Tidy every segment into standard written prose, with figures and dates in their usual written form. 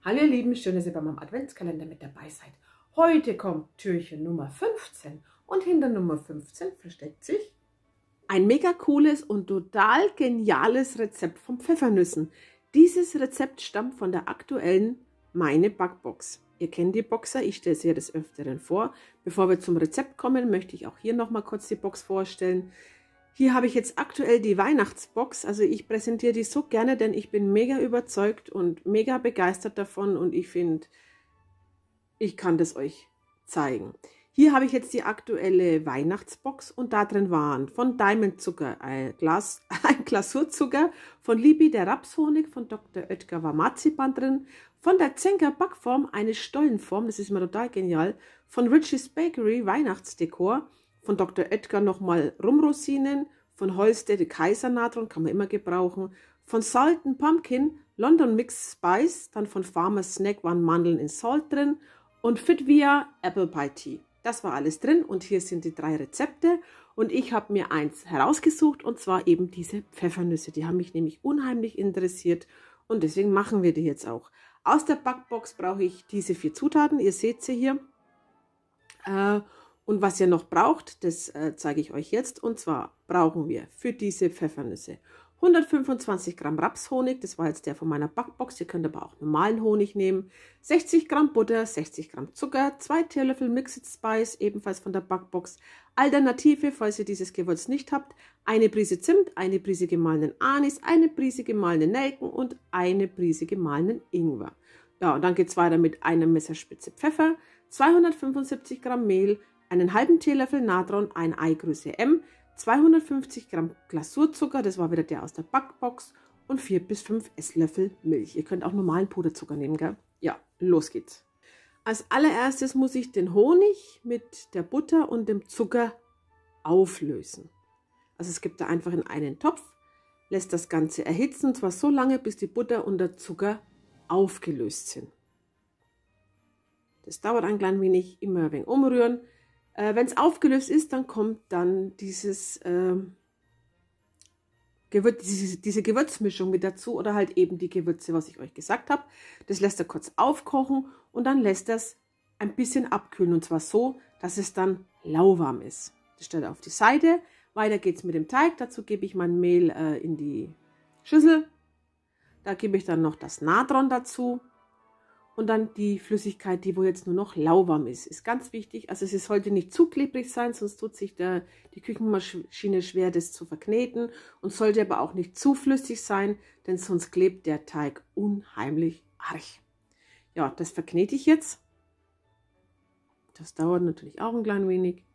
Hallo ihr Lieben, schön, dass ihr bei meinem Adventskalender mit dabei seid. Heute kommt Türchen Nummer 15 und hinter Nummer 15 versteckt sich ein mega cooles und total geniales Rezept von Pfeffernüssen. Dieses Rezept stammt von der aktuellen Meine Backbox. Ihr kennt die Boxer, ich stelle sie ja des Öfteren vor. Bevor wir zum Rezept kommen, möchte ich auch hier nochmal kurz die Box vorstellen. Hier habe ich jetzt aktuell die Weihnachtsbox, also ich präsentiere die so gerne, denn ich bin mega überzeugt und mega begeistert davon und ich finde, ich kann das euch zeigen. Hier habe ich jetzt die aktuelle Weihnachtsbox und da drin waren von Diamond Zucker ein Glasurzucker, von Libi der Rapshonig, von Dr. Oetker war Marzipan drin, von der Zenker Backform eine Stollenform, das ist mir total genial, von Richie's Bakery Weihnachtsdekor, von Dr. Oetker nochmal Rumrosinen, von Holstedt Kaisernatron, kann man immer gebrauchen, von Salt & Pumpkin London Mix Spice, dann von Farmer's Snack waren Mandeln in Salt drin und Fitvia Apple Pie Tea. Das war alles drin und hier sind die 3 Rezepte und ich habe mir eins herausgesucht und zwar eben diese Pfeffernüsse. Die haben mich nämlich unheimlich interessiert und deswegen machen wir die jetzt auch. Aus der Backbox brauche ich diese 4 Zutaten, ihr seht sie hier. Und was ihr noch braucht, das zeige ich euch jetzt. Und zwar brauchen wir für diese Pfeffernüsse 125 Gramm Rapshonig, das war jetzt der von meiner Backbox, ihr könnt aber auch normalen Honig nehmen, 60 Gramm Butter, 60 Gramm Zucker, 2 Teelöffel Mixed Spice, ebenfalls von der Backbox. Alternative, falls ihr dieses Gewürz nicht habt, eine Prise Zimt, eine Prise gemahlenen Anis, eine Prise gemahlenen Nelken und eine Prise gemahlenen Ingwer. Ja, und dann geht es weiter mit einer Messerspitze Pfeffer, 275 Gramm Mehl, einen halben Teelöffel Natron, ein Ei Größe M, 250 Gramm Glasurzucker, das war wieder der aus der Backbox, und 4 bis 5 Esslöffel Milch. Ihr könnt auch normalen Puderzucker nehmen, gell? Ja, los geht's. Als allererstes muss ich den Honig mit der Butter und dem Zucker auflösen. Also es gibt da einfach in einen Topf, lässt das Ganze erhitzen, zwar so lange, bis die Butter und der Zucker aufgelöst sind. Das dauert ein klein wenig, immer ein wenig umrühren. Wenn es aufgelöst ist, dann kommt dann diese Gewürzmischung mit dazu oder halt eben die Gewürze, was ich euch gesagt habe. Das lässt er kurz aufkochen und dann lässt er es ein bisschen abkühlen und zwar so, dass es dann lauwarm ist. Das stellt er auf die Seite. Weiter geht es mit dem Teig. Dazu gebe ich mein Mehl in die Schüssel. Da gebe ich dann noch das Natron dazu. Und dann die Flüssigkeit, die wo jetzt nur noch lauwarm ist. Ist ganz wichtig. Also es sollte nicht zu klebrig sein, sonst tut sich die Küchenmaschine schwer, das zu verkneten. Und sollte aber auch nicht zu flüssig sein, denn sonst klebt der Teig unheimlich arg. Ja, das verknete ich jetzt. Das dauert natürlich auch ein klein wenig.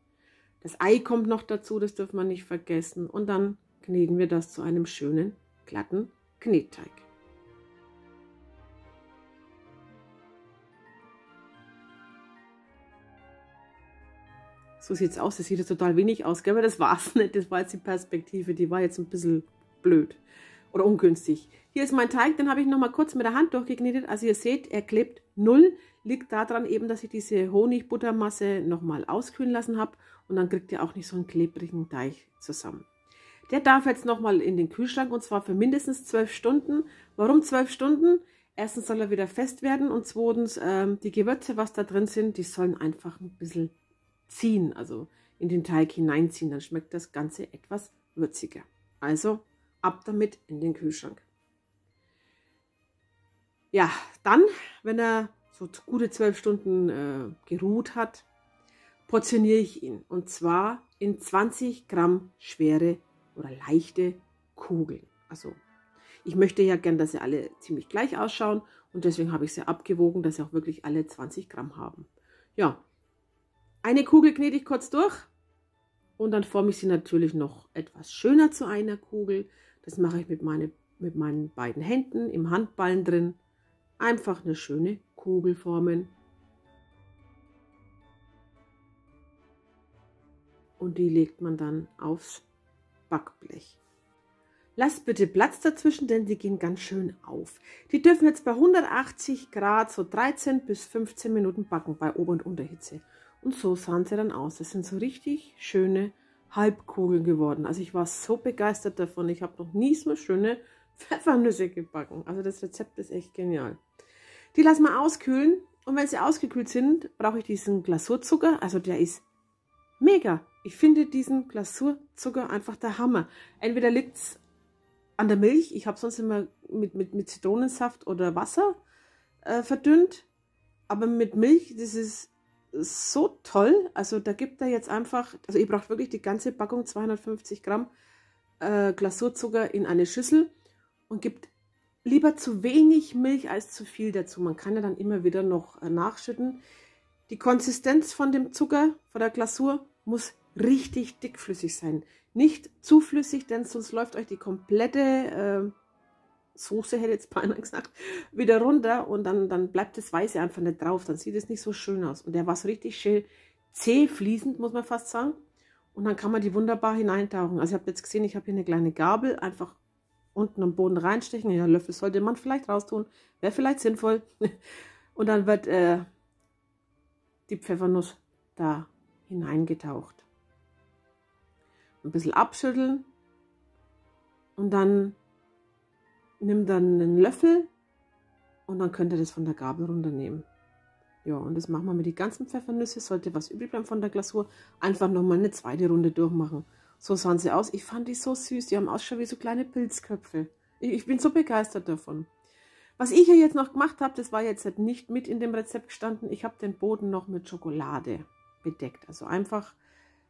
Das Ei kommt noch dazu, das darf man nicht vergessen. Und dann kneten wir das zu einem schönen, glatten Knetteig. So sieht es aus. Das sieht jetzt total wenig aus, gell? Aber das war es nicht. Das war jetzt die Perspektive. Die war jetzt ein bisschen blöd oder ungünstig. Hier ist mein Teig. Den habe ich noch mal kurz mit der Hand durchgeknetet. Also ihr seht, er klebt null. Liegt daran eben, dass ich diese Honigbuttermasse noch mal auskühlen lassen habe. Und dann kriegt ihr auch nicht so einen klebrigen Teig zusammen. Der darf jetzt noch mal in den Kühlschrank und zwar für mindestens 12 Stunden. Warum 12 Stunden? Erstens soll er wieder fest werden und zweitens die Gewürze, was da drin sind, die sollen einfach ein bisschen ziehen, also in den Teig hineinziehen, dann schmeckt das Ganze etwas würziger. Also ab damit in den Kühlschrank. Ja, dann, wenn er so gute 12 Stunden geruht hat, portioniere ich ihn und zwar in 20 Gramm schwere oder leichte Kugeln. Also ich möchte ja gern, dass sie alle ziemlich gleich ausschauen und deswegen habe ich sie abgewogen, dass sie auch wirklich alle 20 Gramm haben. Ja. Eine Kugel knete ich kurz durch und dann forme ich sie natürlich noch etwas schöner zu einer Kugel. Das mache ich mit meinen beiden Händen im Handballen drin. Einfach eine schöne Kugel formen. Und die legt man dann aufs Backblech. Lasst bitte Platz dazwischen, denn die gehen ganz schön auf. Die dürfen jetzt bei 180 Grad so 13 bis 15 Minuten backen bei Ober- und Unterhitze. Und so sahen sie dann aus. Das sind so richtig schöne Halbkugeln geworden. Also ich war so begeistert davon. Ich habe noch nie so schöne Pfeffernüsse gebacken. Also das Rezept ist echt genial. Die lassen wir auskühlen. Und wenn sie ausgekühlt sind, brauche ich diesen Glasurzucker. Also der ist mega. Ich finde diesen Glasurzucker einfach der Hammer. Entweder liegt es an der Milch. Ich habe sonst immer mit Zitronensaft oder Wasser verdünnt. Aber mit Milch, das ist so toll. Also da gibt er jetzt einfach, also ihr braucht wirklich die ganze Packung, 250 Gramm Glasurzucker in eine Schüssel und gibt lieber zu wenig Milch als zu viel dazu. Man kann ja dann immer wieder noch nachschütten. Die Konsistenz von dem Zucker, von der Glasur, muss richtig dickflüssig sein. Nicht zu flüssig, denn sonst läuft euch die komplette Soße, hätte ich jetzt beinahe gesagt, wieder runter und dann bleibt das Weiße einfach nicht drauf. Dann sieht es nicht so schön aus. Und der war so richtig schön zäh fließend, muss man fast sagen. Und dann kann man die wunderbar hineintauchen. Also ihr habt jetzt gesehen, ich habe hier eine kleine Gabel, einfach unten am Boden reinstechen. Ja, Löffel sollte man vielleicht raustun, wäre vielleicht sinnvoll. Und dann wird die Pfeffernuss da hineingetaucht. Ein bisschen abschütteln und dann nimmt dann einen Löffel und dann könnt ihr das von der Gabel runternehmen. Ja, und das machen wir mit den ganzen Pfeffernüsse. Sollte was übrig bleiben von der Glasur, einfach nochmal eine zweite Runde durchmachen. So sahen sie aus. Ich fand die so süß. Die haben ausgeschaut wie so kleine Pilzköpfe. Ich bin so begeistert davon. Was ich hier jetzt noch gemacht habe, das war jetzt nicht mit in dem Rezept gestanden. Ich habe den Boden noch mit Schokolade bedeckt. Also einfach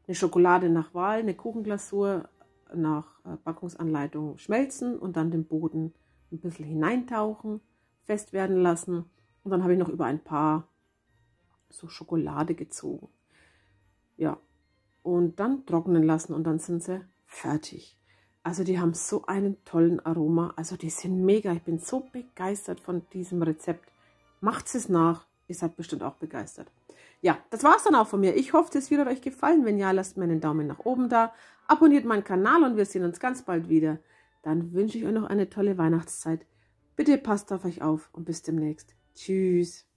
eine Schokolade nach Wahl, eine Kuchenglasur nach Packungsanleitung schmelzen und dann den Boden ein bisschen hineintauchen, fest werden lassen. Und dann habe ich noch über ein paar so Schokolade gezogen. Ja, und dann trocknen lassen und dann sind sie fertig. Also die haben so einen tollen Aroma. Also die sind mega. Ich bin so begeistert von diesem Rezept. Macht es nach. Ihr seid bestimmt auch begeistert. Ja, das war es dann auch von mir. Ich hoffe, es wird euch gefallen. Wenn ja, lasst mir einen Daumen nach oben da. Abonniert meinen Kanal und wir sehen uns ganz bald wieder. Dann wünsche ich euch noch eine tolle Weihnachtszeit. Bitte passt auf euch auf und bis demnächst. Tschüss.